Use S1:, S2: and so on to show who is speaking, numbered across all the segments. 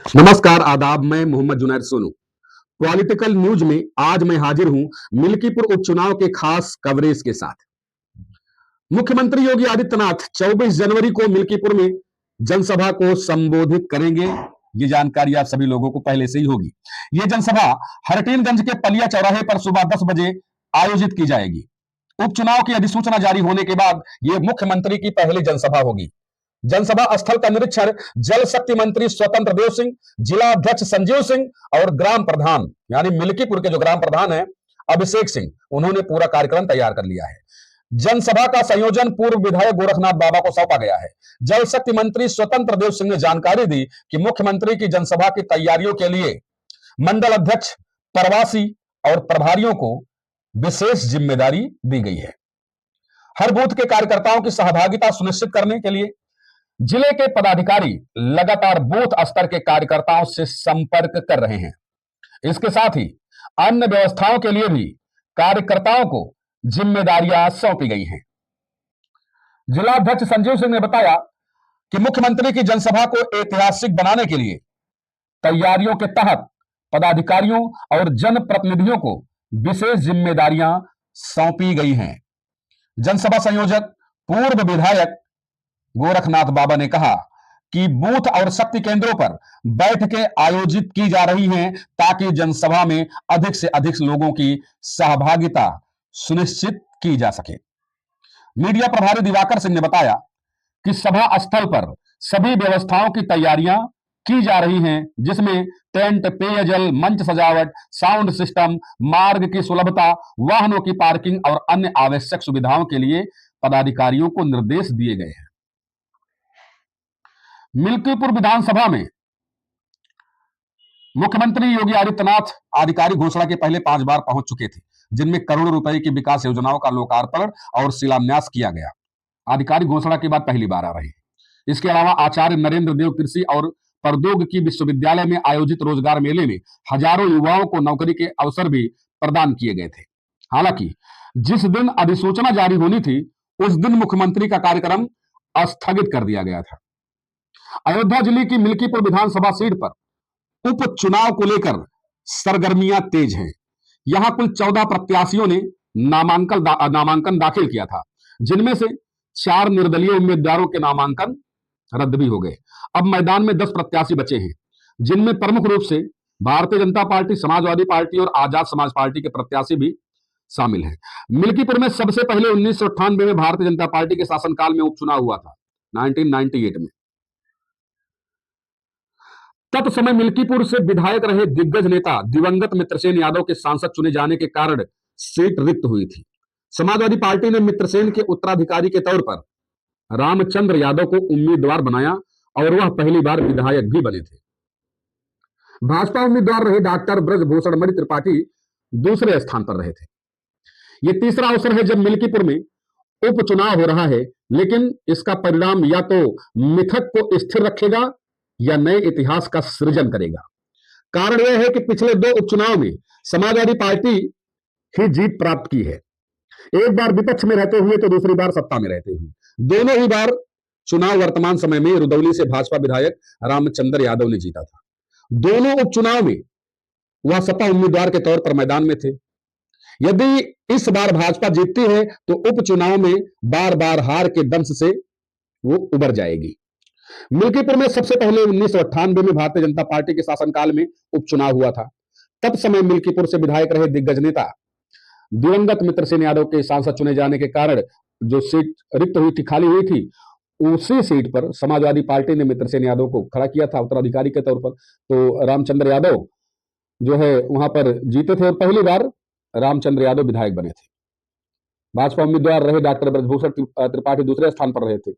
S1: नमस्कार, आदाब। मैं मोहम्मद जुनैद सोनू। पॉलिटिकल न्यूज में आज मैं हाजिर हूं मिल्कीपुर उपचुनाव के खास कवरेज के साथ। मुख्यमंत्री योगी आदित्यनाथ 24 जनवरी को मिल्कीपुर में जनसभा को संबोधित करेंगे। ये जानकारी आप सभी लोगों को पहले से ही होगी। ये जनसभा हरटीनगंज के पलिया चौराहे पर सुबह 10 बजे आयोजित की जाएगी। उपचुनाव की अधिसूचना जारी होने के बाद यह मुख्यमंत्री की पहली जनसभा होगी। जनसभा स्थल का निरीक्षण जल शक्ति मंत्री स्वतंत्र देव सिंह, जिला अध्यक्ष संजीव सिंह और ग्राम प्रधान यानी मिल्कीपुर के जो ग्राम प्रधान है अभिषेक सिंह, उन्होंने पूरा कार्यक्रम तैयार कर लिया है। जनसभा का संयोजन पूर्व विधायक गोरखनाथ बाबा को सौंपा गया है। जल शक्ति मंत्री स्वतंत्र देव सिंह ने जानकारी दी कि मुख्यमंत्री की जनसभा की तैयारियों के लिए मंडल अध्यक्ष, प्रवासी और प्रभारियों को विशेष जिम्मेदारी दी गई है। हर बूथ के कार्यकर्ताओं की सहभागिता सुनिश्चित करने के लिए जिले के पदाधिकारी लगातार बूथ स्तर के कार्यकर्ताओं से संपर्क कर रहे हैं। इसके साथ ही अन्य व्यवस्थाओं के लिए भी कार्यकर्ताओं को जिम्मेदारियां सौंपी गई हैं। जिला अध्यक्ष संजीव सिंह ने बताया कि मुख्यमंत्री की जनसभा को ऐतिहासिक बनाने के लिए तैयारियों के तहत पदाधिकारियों और जनप्रतिनिधियों को विशेष जिम्मेदारियां सौंपी गई हैं। जनसभा संयोजक पूर्व विधायक गोरखनाथ बाबा ने कहा कि बूथ और शक्ति केंद्रों पर बैठकें आयोजित की जा रही हैं ताकि जनसभा में अधिक से अधिक लोगों की सहभागिता सुनिश्चित की जा सके। मीडिया प्रभारी दिवाकर सिंह ने बताया कि सभा स्थल पर सभी व्यवस्थाओं की तैयारियां की जा रही हैं, जिसमें टेंट, पेयजल, मंच सजावट, साउंड सिस्टम, मार्ग की सुलभता, वाहनों की पार्किंग और अन्य आवश्यक सुविधाओं के लिए पदाधिकारियों को निर्देश दिए गए हैं। मिल्कीपुर विधानसभा में मुख्यमंत्री योगी आदित्यनाथ आधिकारिक घोषणा के पहले 5 बार पहुंच चुके थे, जिनमें करोड़ों रुपए की विकास योजनाओं का लोकार्पण और शिलान्यास किया गया। आधिकारिक घोषणा के बाद पहली बार आ रहे हैं। इसके अलावा आचार्य नरेंद्र देव कृषि और प्रौद्योगिकी विश्वविद्यालय में आयोजित रोजगार मेले में हजारों युवाओं को नौकरी के अवसर भी प्रदान किए गए थे। हालांकि जिस दिन अधिसूचना जारी होनी थी उस दिन मुख्यमंत्री का कार्यक्रम स्थगित कर दिया गया था। अयोध्या जिले की मिल्कीपुर विधानसभा सीट पर उपचुनाव को लेकर सरगर्मियां तेज हैं। यहां कुल 14 प्रत्याशियों ने नामांकन दाखिल किया था, जिनमें से 4 निर्दलीय उम्मीदवारों के नामांकन रद्द भी हो गए। अब मैदान में 10 प्रत्याशी बचे हैं, जिनमें प्रमुख रूप से भारतीय जनता पार्टी, समाजवादी पार्टी और आजाद समाज पार्टी के प्रत्याशी भी शामिल हैं। मिल्कीपुर में सबसे पहले 1998 में भारतीय जनता पार्टी के शासनकाल में उपचुनाव हुआ था, 1998 में। तब समय मिल्कीपुर से विधायक रहे दिग्गज नेता दिवंगत मित्रसेन यादव के सांसद चुने जाने के कारण सीट रिक्त हुई थी। समाजवादी पार्टी ने मित्रसेन के उत्तराधिकारी के तौर पर रामचंद्र यादव को उम्मीदवार बनाया और वह पहली बार विधायक भी बने थे। भाजपा उम्मीदवार रहे डॉक्टर ब्रजभूषण मणि त्रिपाठी दूसरे स्थान पर रहे थे। यह तीसरा अवसर है जब मिल्कीपुर में उपचुनाव हो रहा है, लेकिन इसका परिणाम या तो मिथक को स्थिर रखेगा या नए इतिहास का सृजन करेगा। कारण यह है कि पिछले 2 उपचुनाव में समाजवादी पार्टी ही जीत प्राप्त की है। एक बार विपक्ष में रहते हुए तो दूसरी बार सत्ता में रहते हुए। दोनों ही बार चुनाव वर्तमान समय में रुदौली से भाजपा विधायक रामचंद्र यादव ने जीता था। दोनों उपचुनाव में वह सपा उम्मीदवार के तौर पर मैदान में थे। यदि इस बार भाजपा जीतती है तो उपचुनाव में बार बार हार के दंश से वो उबर जाएगी। मिल्कीपुर में सबसे पहले 1998 में भारतीय जनता पार्टी के शासनकाल में उपचुनाव हुआ था। तब समय मिल्कीपुर से विधायक रहे दिग्गज नेता दिवंगत मित्रसेन यादव के सांसद चुने जाने के कारण जो सीट रिक्त हुई थी, खाली हुई थी, उसी सीट पर समाजवादी पार्टी ने मित्रसेन यादव को खड़ा किया था उत्तराधिकारी के तौर पर। तो रामचंद्र यादव जो है वहां पर जीते थे और पहली बार रामचंद्र यादव विधायक बने थे। भाजपा उम्मीदवार रहे डॉक्टर ब्रजभूषण त्रिपाठी दूसरे स्थान पर रहे थे।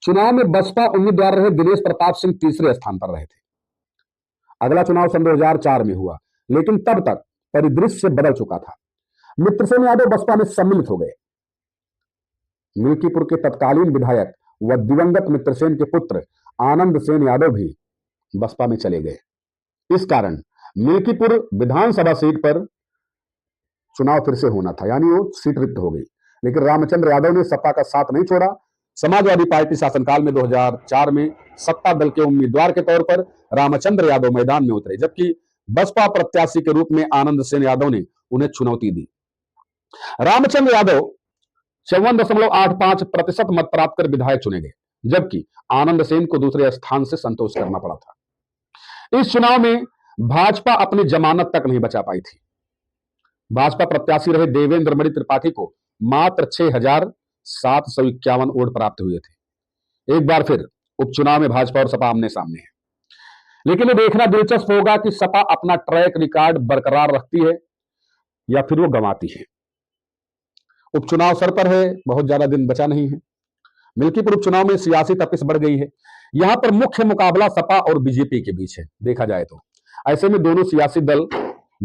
S1: चुनाव में बसपा उम्मीदवार रहे दिनेश प्रताप सिंह तीसरे स्थान पर रहे थे। अगला चुनाव सन 2004 में हुआ, लेकिन तब तक परिदृश्य बदल चुका था। मित्रसेन यादव बसपा में सम्मिलित हो गए। मिल्कीपुर के तत्कालीन विधायक व दिवंगत मित्रसेन के पुत्र आनंद सेन यादव भी बसपा में चले गए। इस कारण मिल्कीपुर विधानसभा सीट पर चुनाव फिर से होना था, यानी वो सीट रिक्त हो गई। लेकिन रामचंद्र यादव ने सपा का साथ नहीं छोड़ा। समाजवादी पार्टी शासनकाल में 2004 में सत्ता दल के उम्मीदवार के तौर पर रामचंद्र यादव मैदान में उतरे, जबकि बसपा प्रत्याशी के रूप में आनंद सेन यादव ने उन्हें चुनौती दी। रामचंद्र यादव 54.85% मत प्राप्त कर विधायक चुने गए, जबकि आनंद सेन को दूसरे स्थान से संतोष करना पड़ा था। इस चुनाव में भाजपा अपनी जमानत तक नहीं बचा पाई थी। भाजपा प्रत्याशी रहे देवेंद्र मणि त्रिपाठी को मात्र 6,751 वोट प्राप्त हुए थे। एक बार फिर उपचुनाव में भाजपा और सपा आमने सामने है, लेकिन ये देखना दिलचस्प होगा कि सपा अपना ट्रैक रिकॉर्ड बरकरार रखती है या फिर वो गंवाती है। उपचुनाव सर पर है, बहुत ज्यादा दिन बचा नहीं है। मिल्कीपुर उपचुनाव में सियासी तपिश बढ़ गई है। यहां पर मुख्य मुकाबला सपा और बीजेपी के बीच है देखा जाए तो। ऐसे में दोनों सियासी दल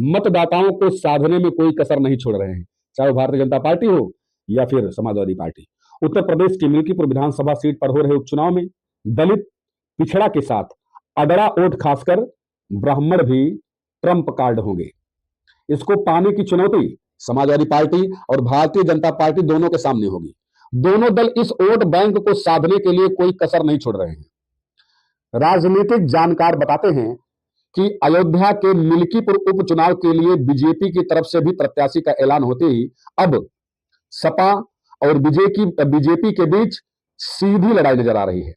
S1: मतदाताओं को साधने में कोई कसर नहीं छोड़ रहे हैं, चाहे वो भारतीय जनता पार्टी हो या फिर समाजवादी पार्टी। उत्तर प्रदेश की मिल्कीपुर विधानसभा सीट पर हो रहे उपचुनाव में दलित पिछड़ा के साथ अदरा वोट खासकर ब्राह्मण भी ट्रंप कार्ड होंगे। इसको पाने की चुनौती समाजवादी पार्टी और भारतीय जनता पार्टी दोनों के सामने होगी। दोनों दल इस वोट बैंक को साधने के लिए कोई कसर नहीं छोड़ रहे हैं। राजनीतिक जानकार बताते हैं कि अयोध्या के मिल्कीपुर उपचुनाव के लिए बीजेपी की तरफ से भी प्रत्याशी का ऐलान होते ही अब सपा और बीजेपी के बीच सीधी लड़ाई नजर आ रही है।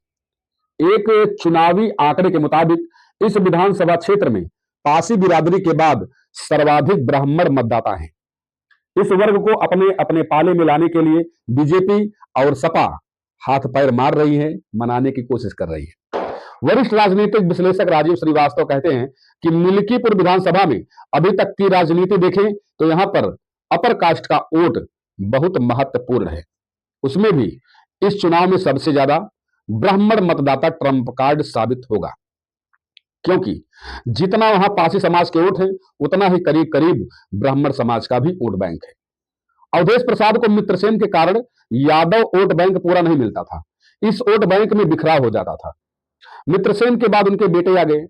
S1: एक चुनावी आंकड़े के मुताबिक इस विधानसभा क्षेत्र में पासी बिरादरी के बाद सर्वाधिक ब्राह्मण मतदाता हैं। इस वर्ग को अपने अपने पाले में लाने के लिए बीजेपी और सपा हाथ पैर मार रही है, मनाने की कोशिश कर रही है। वरिष्ठ राजनीतिक विश्लेषक राजीव श्रीवास्तव कहते हैं कि मिल्कीपुर विधानसभा में अभी तक की राजनीति देखें तो यहां पर अपर कास्ट का वोट बहुत महत्वपूर्ण है। उसमें भी इस चुनाव में सबसे ज्यादा ब्राह्मण मतदाता ट्रंप कार्ड साबित होगा, क्योंकि जितना वहां पासी समाज के वोट हैं उतना ही करीब करीब ब्राह्मण समाज का भी वोट बैंक है। अवधेश प्रसाद को मित्रसेन के कारण यादव वोट बैंक पूरा नहीं मिलता था, इस वोट बैंक में बिखराव हो जाता था। मित्रसेन के बाद उनके बेटे आ गए।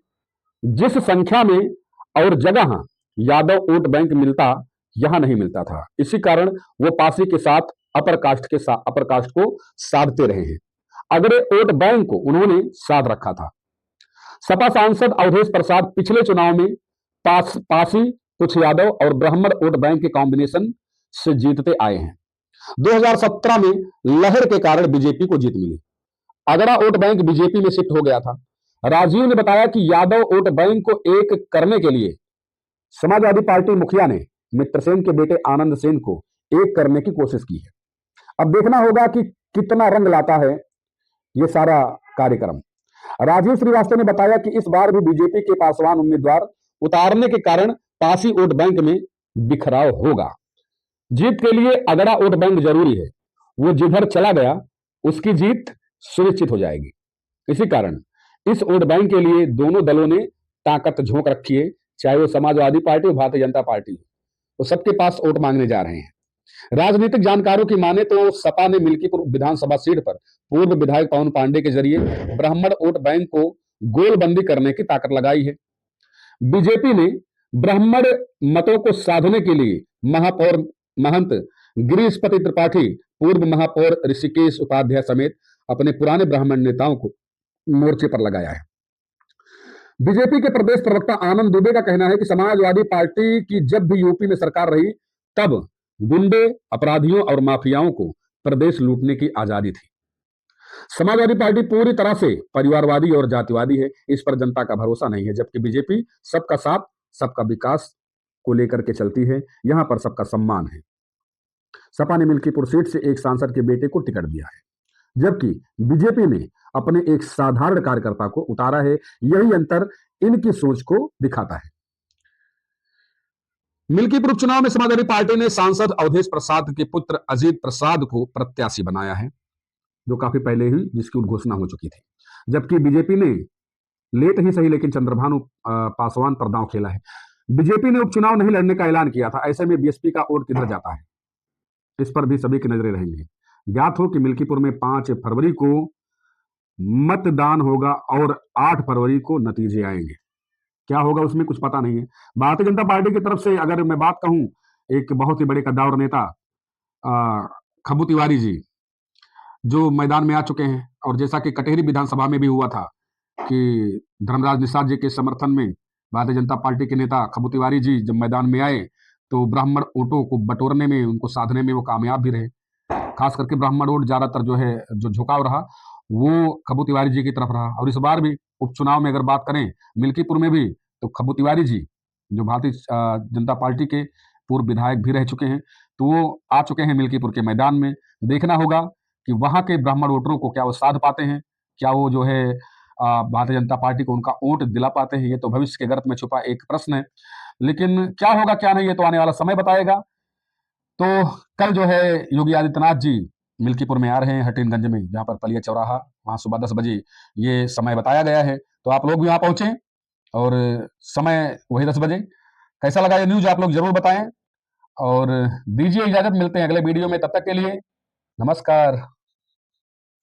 S1: जिस संख्या में और जगह यादव वोट बैंक मिलता यहां नहीं मिलता था, इसी कारण वो पासी के साथ अपर कास्ट को साधते रहे हैं। अगले वोट बैंक को उन्होंने साध रखा था। सपा सांसद अवधेश प्रसाद पिछले चुनाव में पासी, कुछ यादव और ब्राह्मण वोट बैंक के कॉम्बिनेशन से जीतते आए हैं। 2017 में लहर के कारण बीजेपी को जीत मिली। अगड़ा वोट बैंक बीजेपी में शिफ्ट हो गया था। राजीव ने बताया कि यादव वोट बैंक को एक करने के लिए समाजवादी पार्टी मुखिया ने मित्रसेन के बेटे आनंद सेन को एक करने की कोशिश की है। अब देखना होगा कि कितना रंग लाता है ये सारा कार्यक्रम। राजीव श्रीवास्तव ने बताया कि इस बार भी बीजेपी के पासवान उम्मीदवार उतारने के कारण पासी वोट बैंक में बिखराव होगा। जीत के लिए अगड़ा वोट बैंक जरूरी है, वो जिधर चला गया उसकी जीत सुनिश्चित हो जाएगी। इसी कारण इस वोट बैंक के लिए दोनों दलों ने ताकत झोंक रखी है, चाहे वो समाजवादी पार्टी हो भारतीय जनता पार्टी, वो सबके पास वोट मांगने जा रहे हैं। राजनीतिक जानकारों की माने तो सपा ने मिल्कीपुर विधानसभा सीट पर पूर्व विधायक पवन पांडे के जरिए ब्राह्मण वोट बैंक को गोलबंदी करने की ताकत लगाई है। बीजेपी ने ब्राह्मण मतों को साधने के लिए महापौर महंत गिरीशपति त्रिपाठी, पूर्व महापौर ऋषिकेश उपाध्याय समेत अपने पुराने ब्राह्मण नेताओं को मोर्चे पर लगाया है। बीजेपी के प्रदेश प्रवक्ता आनंद दुबे का कहना है कि समाजवादी पार्टी की जब भी यूपी में सरकार रही तब गुंडे, अपराधियों और माफियाओं को प्रदेश लूटने की आजादी थी। समाजवादी पार्टी पूरी तरह से परिवारवादी और जातिवादी है, इस पर जनता का भरोसा नहीं है, जबकि बीजेपी सबका साथ सबका विकास को लेकर के चलती है, यहां पर सबका सम्मान है। सपा ने मिल्कीपुर सीट से एक सांसद के बेटे को टिकट दिया है, जबकि बीजेपी ने अपने एक साधारण कार्यकर्ता को उतारा है। यही अंतर इनकी सोच को दिखाता है। मिल्कीपुर उपचुनाव में समाजवादी पार्टी ने सांसद अवधेश प्रसाद के पुत्र अजीत प्रसाद को प्रत्याशी बनाया है, जो काफी पहले ही जिसकी घोषणा हो चुकी थी, जबकि बीजेपी ने लेट ही सही लेकिन चंद्रभानु पासवान पर दांव खेला है। बीजेपी ने उपचुनाव नहीं लड़ने का ऐलान किया था, ऐसे में बीएसपी का वोट किधर जाता है इस पर भी सभी की नजरें रहेंगी। ज्ञात हो कि मिल्कीपुर में 5 फरवरी को मतदान होगा और 8 फरवरी को नतीजे आएंगे। क्या होगा उसमें कुछ पता नहीं है। भारतीय जनता पार्टी की तरफ से अगर मैं बात कहूं, एक बहुत ही बड़े कद्दावर नेता खब्बू तिवारी जी जो मैदान में आ चुके हैं, और जैसा कि कटेहरी विधानसभा में भी हुआ था कि धर्मराज निषाद जी के समर्थन में भारतीय जनता पार्टी के नेता खबू तिवारी जी जब मैदान में आए तो ब्राह्मण वोटों को बटोरने में, उनको साधने में वो कामयाब भी रहे। खास करके ब्राह्मण वोट ज्यादातर जो है, जो झुकाव रहा वो खबू तिवारी जी की तरफ रहा। और इस बार भी उपचुनाव में अगर बात करें मिल्कीपुर में भी, तो खबू तिवारी जी जो भारतीय जनता पार्टी के पूर्व विधायक भी रह चुके हैं, तो वो आ चुके हैं मिल्कीपुर के मैदान में। देखना होगा कि वहां के ब्राह्मण वोटरों को क्या वो साध पाते हैं, क्या वो जो है भारतीय जनता पार्टी को उनका वोट दिला पाते हैं। ये तो भविष्य के गर्त में छुपा एक प्रश्न है, लेकिन क्या होगा क्या नहीं ये तो आने वाला समय बताएगा। तो कल जो है योगी आदित्यनाथ जी मिल्कीपुर में आ रहे हैं, हटीनगंज में, जहां पर पलिया चौराहा, वहां सुबह 10 बजे ये समय बताया गया है। तो आप लोग भी वहां पहुंचे और समय वही 10 बजे। कैसा लगा ये न्यूज आप लोग जरूर बताएं और दीजिए इजाजत। मिलते हैं अगले वीडियो में, तब तक के लिए नमस्कार।